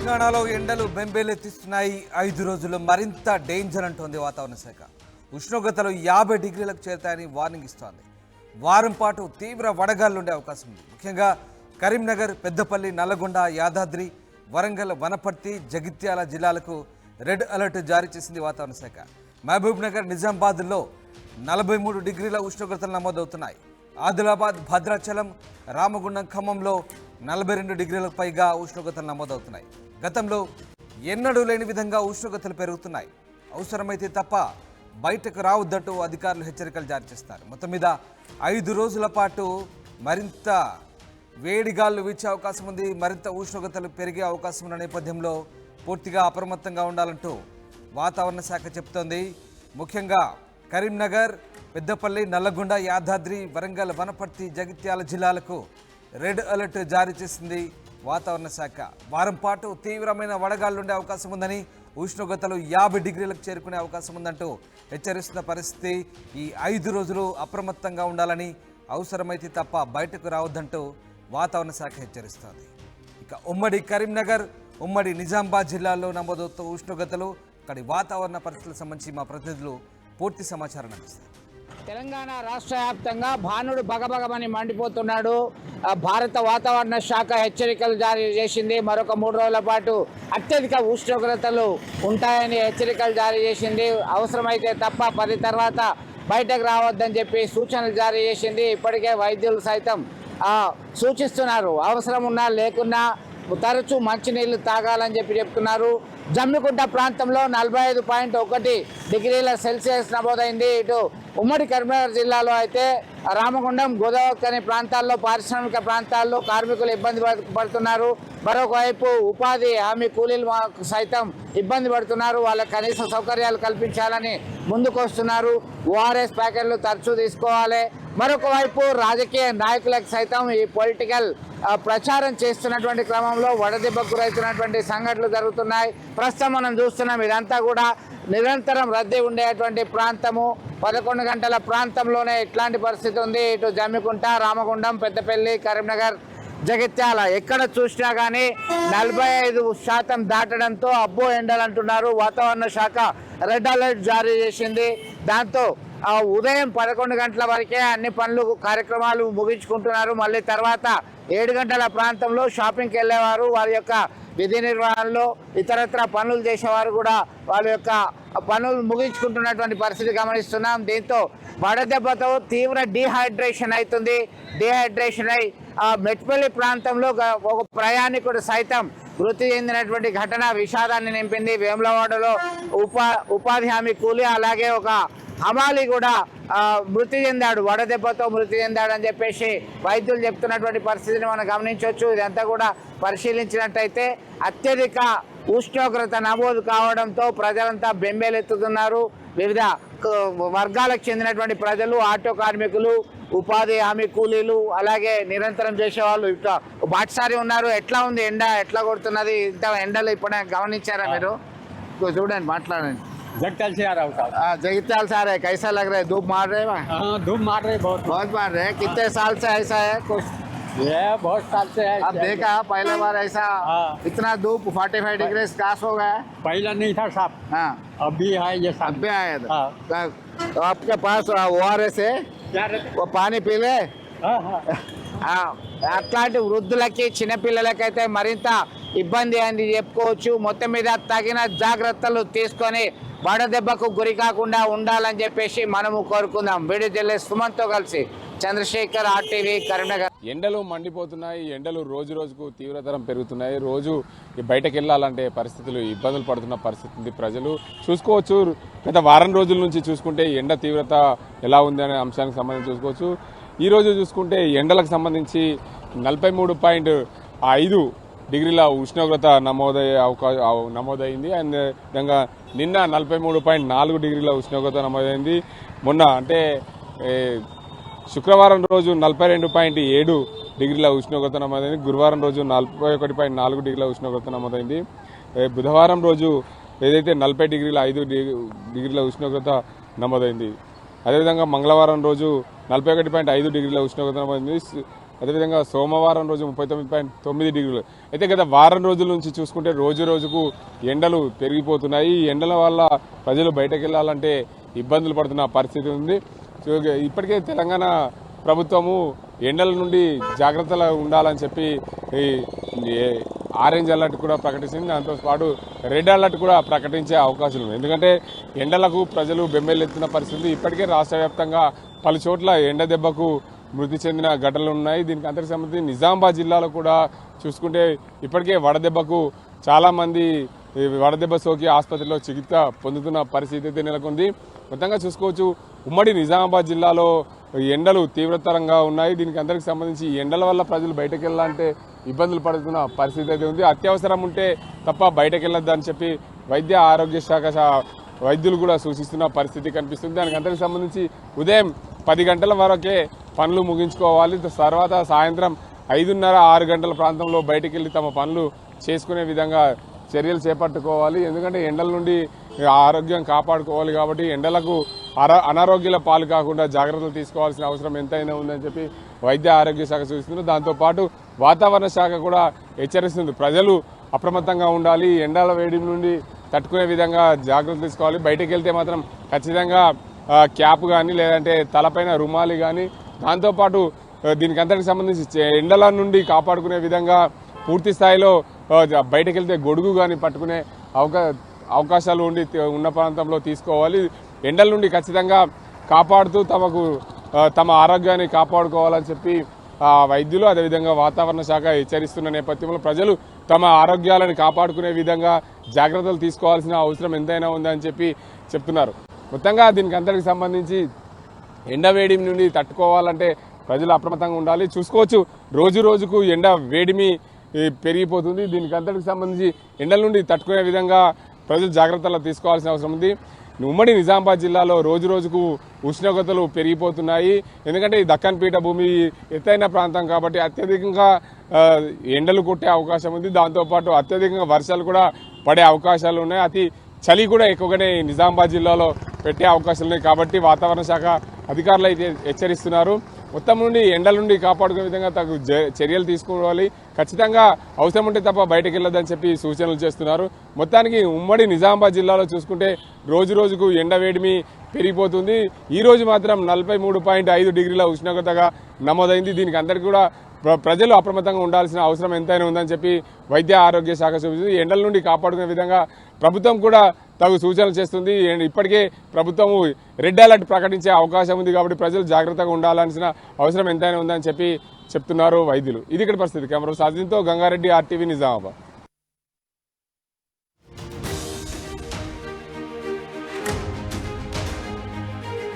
తెలంగాణలో ఎండలు బెంబేలెత్తిస్తున్నాయి. 5 రోజులు మరింత డేంజర్ అంటోంది వాతావరణ శాఖ. ఉష్ణోగ్రతలు 50 డిగ్రీలకు చేరుతాయని వార్నింగ్ ఇస్తోంది. వారం పాటు తీవ్ర వడగాలుండే అవకాశం ఉంది. ముఖ్యంగా కరీంనగర్, పెద్దపల్లి, నల్లగొండ, యాదాద్రి, వరంగల్, వనపర్తి, జగిత్యాల జిల్లాలకు రెడ్ అలర్ట్ జారీ చేసింది వాతావరణ శాఖ. మహబూబ్ నగర్, నిజామాబాద్లో 43 డిగ్రీల ఉష్ణోగ్రతలు నమోదవుతున్నాయి. ఆదిలాబాద్, భద్రాచలం, రామగుండం, ఖమ్మంలో 42 డిగ్రీలకు పైగా ఉష్ణోగ్రతలు నమోదవుతున్నాయి. గతంలో ఎన్నడూ లేని విధంగా ఉష్ణోగ్రతలు పెరుగుతున్నాయి. అవసరమైతే తప్ప బయటకు రావద్దంటూ అధికారులు హెచ్చరికలు జారీ చేస్తారు. మొత్తం మీద 5 రోజుల పాటు మరింత వేడిగాలు వీచే అవకాశం ఉంది. మరింత ఉష్ణోగ్రతలు పెరిగే అవకాశం ఉన్న నేపథ్యంలో పూర్తిగా అప్రమత్తంగా ఉండాలంటూ వాతావరణ శాఖ చెబుతోంది. ముఖ్యంగా కరీంనగర్, పెద్దపల్లి, నల్లగొండ, యాదాద్రి, వరంగల్, వనపర్తి, జగిత్యాల జిల్లాలకు రెడ్ అలర్ట్ జారీ చేసింది వాతావరణ శాఖ. వారం పాటు తీవ్రమైన వడగాలుండే అవకాశం ఉందని, ఉష్ణోగ్రతలు 50 డిగ్రీలకు చేరుకునే అవకాశం ఉందంటూ హెచ్చరిస్తున్న పరిస్థితి. ఈ 5 రోజులు అప్రమత్తంగా ఉండాలని, అవసరమైతే తప్ప బయటకు రావద్దంటూ వాతావరణ శాఖ హెచ్చరిస్తోంది. ఇక ఉమ్మడి కరీంనగర్, ఉమ్మడి నిజామాబాద్ జిల్లాల్లో నమోదవుతున్న ఉష్ణోగ్రతలు, అక్కడి వాతావరణ పరిస్థితులకు సంబంధించి మా ప్రతినిధులు పూర్తి సమాచారం అందిస్తారు. తెలంగాణ రాష్ట్ర వ్యాప్తంగా భానుడు భగభగమని మండిపోతున్నాడు. భారత వాతావరణ శాఖ హెచ్చరికలు జారీ చేసింది. మరొక 3 రోజుల పాటు అత్యధిక ఉష్ణోగ్రతలు ఉంటాయని హెచ్చరికలు జారీ చేసింది. అవసరమైతే తప్ప 10 తర్వాత బయటకు రావద్దని చెప్పి సూచనలు జారీ చేసింది. ఇప్పటికే వైద్యులు సైతం సూచిస్తున్నారు. అవసరం ఉన్నా లేకున్నా తరచూ మంచినీళ్లు తాగాలని చెప్తున్నారు. జమ్మికుంట ప్రాంతంలో 45.1 డిగ్రీల సెల్సియస్ నమోదైంది. ఇటు ఉమ్మడి కరీంనగర్ జిల్లాలో అయితే రామగుండం, గోదావరి ప్రాంతాల్లో, పారిశ్రామిక ప్రాంతాల్లో కార్మికులు ఇబ్బంది పడుతున్నారు. మరొకవైపు ఉపాధి హామీ కూలీలు సైతం ఇబ్బంది పడుతున్నారు. వాళ్ళకి కనీస సౌకర్యాలు కల్పించాలని ముందుకు వస్తున్నారు. ఓఆర్ఎస్ ప్యాకెట్లు తరచూ తీసుకోవాలి. మరొక వైపు రాజకీయ నాయకులకు సైతం ఈ పొలిటికల్ ప్రచారం చేస్తున్నటువంటి క్రమంలో వడదెబ్బకు గురవుతున్నటువంటి సంఘటనలు జరుగుతున్నాయి. ప్రస్తుతం మనం చూస్తున్నాం. ఇదంతా కూడా నిరంతరం రద్దీ ఉండేటువంటి ప్రాంతము. 11 గంటల ప్రాంతంలోనే ఇట్లాంటి పరిస్థితి ఉంది. ఇటు జమ్మికుంట, రామగుండం, పెద్దపల్లి, కరీంనగర్, జగిత్యాల ఎక్కడ చూసినా కానీ 45% దాటడంతో అబ్బో ఎండలు అంటున్నారు. వాతావరణ శాఖ రెడ్ అలర్ట్ జారీ చేసింది. దాంతో ఉదయం 11 గంటల వరకే అన్ని పనులు, కార్యక్రమాలు ముగించుకుంటున్నారు. మళ్ళీ తర్వాత 7 గంటల ప్రాంతంలో షాపింగ్కి వెళ్ళేవారు, వారి యొక్క విధి నిర్వహణలో ఇతరత్ర పనులు చేసేవారు కూడా వాళ్ళ యొక్క పనులు ముగించుకుంటున్నటువంటి పరిస్థితి గమనిస్తున్నాం. దీంతో వడదెబ్బతో తీవ్ర డీహైడ్రేషన్ అవుతుంది. డీహైడ్రేషన్ అయి మెట్పల్లి ప్రాంతంలో ఒక ప్రయాణికుడు సైతం మృతి చెందినటువంటి ఘటన విషాదాన్ని నింపింది. వేములవాడలో ఉపాధి హామీ కూలి, అలాగే ఒక హమాలి కూడా మృతి చెందాడు, వడదెబ్బతో మృతి చెందాడు అని చెప్పేసి వైద్యులు చెప్తున్నటువంటి పరిస్థితిని మనం గమనించవచ్చు. ఇదంతా కూడా పరిశీలించినట్టయితే అత్యధిక ఉష్ణోగ్రత నమోదు కావడంతో ప్రజలంతా బెంబేలెత్తుతున్నారు. వివిధ వర్గాలకు చెందినటువంటి ప్రజలు, ఆటో కార్మికులు, ఉపాధి హామీ కూలీలు, అలాగే నిరంతరం చేసేవాళ్ళు ఇట్లా బాటసారి ఉన్నారు. ఎట్లా ఉంది ఎండ, ఎట్లా కొడుతున్నది? ఇంత ఎండలు ఇప్పుడు గమనించారా మీరు? చూడండి, మాట్లాడండి. जगताल से आ रहा हूँ साहब। जगित्याल से आ रहे, कैसा लग रहा है? धूप मार रहे हैं? हाँ, धूप मार रहे, बहुत मार रहे हैं। कितने साल से ऐसा है कुछ? ये बहुत साल से है। अब देखा पहले बार ऐसा इतना धूप 45 डिग्री क्रॉस हो गया है? पहला नहीं था साहब। हाँ, अभी है ये साहब। अब भी आया था। हाँ। तो आपके पास ORS है, क्या रहते? वो पानी पी ले. हाँ हाँ అట్లాంటి వృద్ధులకి, చిన్నపిల్లలకైతే మరింత ఇబ్బంది అని చెప్పుకోవచ్చు. మొత్తం మీద తగిన జాగ్రత్తలు తీసుకొని వడదెబ్బకు గురి కాకుండా ఉండాలని చెప్పేసి మనము కోరుకుందాం. వీడియో జర్నలిస్ట్ సుమన్తో కలిసి చంద్రశేఖర్, RTV, కరీంనగర్. ఎండలు మండిపోతున్నాయి. ఎండలు రోజు రోజుకు తీవ్రతరం పెరుగుతున్నాయి. రోజు బయటకు వెళ్ళాలంటే పరిస్థితులు, ఇబ్బందులు పడుతున్న పరిస్థితి ఉంది. ప్రజలు చూసుకోవచ్చు. గత వారం రోజుల నుంచి చూసుకుంటే ఎండ తీవ్రత ఎలా ఉంది అనే అంశానికి సంబంధించి చూసుకోవచ్చు. ఈ రోజు చూసుకుంటే ఎండలకు సంబంధించి 43.5 డిగ్రీల ఉష్ణోగ్రత నమోదైంది. అండ్ విధంగా నిన్న 43.4 డిగ్రీల ఉష్ణోగ్రత నమోదైంది. మొన్న అంటే శుక్రవారం రోజు 42.7 డిగ్రీల ఉష్ణోగ్రత నమోదైంది. గురువారం రోజు 41.4 డిగ్రీల ఉష్ణోగ్రత నమోదైంది. బుధవారం రోజు ఏదైతే 40.5 డిగ్రీల ఉష్ణోగ్రత నమోదైంది. అదేవిధంగా మంగళవారం రోజు 41.5 డిగ్రీల ఉష్ణోగ్రత నమోదైంది. అదేవిధంగా సోమవారం రోజు 39.9 డిగ్రీలు. అయితే గత వారం రోజుల నుంచి చూసుకుంటే రోజు రోజుకు ఎండలు పెరిగిపోతున్నాయి. ఈ ఎండల వల్ల ప్రజలు బయటకు వెళ్ళాలంటే ఇబ్బందులు పడుతున్న పరిస్థితి ఉంది. సో ఇప్పటికే తెలంగాణ ప్రభుత్వము ఎండల నుండి జాగ్రత్తగా ఉండాలని చెప్పి ఆరెంజ్ అలర్ట్ కూడా ప్రకటించింది. దాంతో పాటు రెడ్ అలర్ట్ కూడా ప్రకటించే అవకాశం ఉంది. ఎందుకంటే ఎండలకు ప్రజలు బెంబేలెత్తున్న పరిస్థితి. ఇప్పటికే రాష్ట్ర వ్యాప్తంగా పలు చోట్ల ఎండ దెబ్బకు మృతి చెందిన ఘటనలు ఉన్నాయి. దీనికి అంతకు సంబంధించి నిజామాబాద్ జిల్లాలో కూడా చూసుకుంటే ఇప్పటికే వడదెబ్బకు చాలా మంది వడదెబ్బ సోకి ఆసుపత్రిలో చికిత్స పొందుతున్న పరిస్థితి అయితే నెలకొంది. మొత్తంగా చూసుకోవచ్చు ఉమ్మడి నిజామాబాద్ జిల్లాలో ఎండలు తీవ్రతరంగా ఉన్నాయి. దీనికి అందరికి సంబంధించి ఎండల వల్ల ప్రజలు బయటకు వెళ్ళాలంటే ఇబ్బందులు పడుతున్న పరిస్థితి అయితే ఉంది. అత్యవసరం ఉంటే తప్ప బయటకు వెళ్ళొద్దని చెప్పి వైద్య ఆరోగ్య శాఖ వైద్యులు కూడా సూచిస్తున్న పరిస్థితి కనిపిస్తుంది. దానికి అందరికి సంబంధించి ఉదయం 10 గంటల వరకే పనులు ముగించుకోవాలి. తర్వాత సాయంత్రం 5:30-6 గంటల ప్రాంతంలో బయటకు వెళ్ళి తమ పనులు చేసుకునే విధంగా చర్యలు చేపట్టుకోవాలి. ఎందుకంటే ఎండల నుండి ఆరోగ్యం కాపాడుకోవాలి కాబట్టి ఎండలకు అనారోగ్యాల పాలు కాకుండా జాగ్రత్తలు తీసుకోవాల్సిన అవసరం ఎంతైనా ఉందని చెప్పి వైద్య ఆరోగ్య శాఖ సూచిస్తుంది. దాంతోపాటు వాతావరణ శాఖ కూడా హెచ్చరిస్తుంది. ప్రజలు అప్రమత్తంగా ఉండాలి. ఎండల వేడి నుండి తట్టుకునే విధంగా జాగ్రత్తలు తీసుకోవాలి. బయటకు వెళ్తే మాత్రం ఖచ్చితంగా క్యాప్ కానీ లేదంటే తలపైన రుమాలి కానీ దాంతోపాటు దీనికి అంతటికి సంబంధించి ఎండల నుండి కాపాడుకునే విధంగా పూర్తి స్థాయిలో బయటకు వెళ్తే గొడుగు కానీ పట్టుకునే అవకాశాలు ఉన్న ప్రాంతంలో తీసుకోవాలి. ఎండల నుండి ఖచ్చితంగా కాపాడుతూ తమ ఆరోగ్యాన్ని కాపాడుకోవాలని చెప్పి వైద్యులు అదేవిధంగా వాతావరణ శాఖ హెచ్చరిస్తున్న నేపథ్యంలో ప్రజలు తమ ఆరోగ్యాలను కాపాడుకునే విధంగా జాగ్రత్తలు తీసుకోవాల్సిన అవసరం ఎంతైనా ఉందని చెప్పి చెప్తున్నారు. మొత్తంగా దీనికి అందరికి సంబంధించి ఎండవేడి నుండి తట్టుకోవాలంటే ప్రజలు అప్రమత్తంగా ఉండాలి. చూసుకోవచ్చు రోజు రోజుకు ఎండ వేడిమి పెరిగిపోతుంది. దీనికి అంతటికి సంబంధించి ఎండల నుండి తట్టుకునే విధంగా ప్రజలు జాగ్రత్తలు తీసుకోవాల్సిన అవసరం ఉంది. ఉమ్మడి నిజామాబాద్ జిల్లాలో రోజు రోజుకు ఉష్ణోగ్రతలు పెరిగిపోతున్నాయి. ఎందుకంటే ఈ దక్కన్ పీఠభూమి ఎత్తైన ప్రాంతం కాబట్టి అత్యధికంగా ఎండలు కొట్టే అవకాశం ఉంది. దాంతోపాటు అత్యధికంగా వర్షాలు కూడా పడే అవకాశాలు ఉన్నాయి. అతి చలి కూడా ఎక్కువగానే నిజామాబాద్ జిల్లాలో పెట్టే అవకాశాలు ఉన్నాయి. కాబట్టి వాతావరణ శాఖ అధికారులు అయితే హెచ్చరిస్తున్నారు. మొత్తం నుండి ఎండల నుండి కాపాడుకునే విధంగా తగు చర్యలు తీసుకోవాలి. ఖచ్చితంగా అవసరం ఉంటే తప్ప బయటకు వెళ్ళొద్దని చెప్పి సూచనలు చేస్తున్నారు. మొత్తానికి ఉమ్మడి నిజామాబాద్ జిల్లాలో చూసుకుంటే రోజు రోజుకు ఎండ వేడిమి పెరిగిపోతుంది. ఈ రోజు మాత్రం 43.5 డిగ్రీల ఉష్ణోగ్రతగా నమోదైంది. దీనికి అందరికీ కూడా ప్రజలు అప్రమత్తంగా ఉండాల్సిన అవసరం ఎంతైనా ఉందని చెప్పి వైద్య ఆరోగ్య శాఖ సూచిస్తుంది. ఎండల నుండి కాపాడుకునే విధంగా ప్రభుత్వం కూడా తగు సూచనలు చేస్తుంది. ఇప్పటికే ప్రభుత్వం రెడ్ అలర్ట్ ప్రకటించే అవకాశం ఉంది కాబట్టి ప్రజలు జాగ్రత్తగా ఉండాల్సిన అవసరం ఎంతైనా ఉందని చెప్పి చెప్తున్నారు వైద్యులు. ఇది ఇక్కడ పరిస్థితి. కెమెరా సాధింతో గంగారెడ్డి, RTV నిజామాబాద్.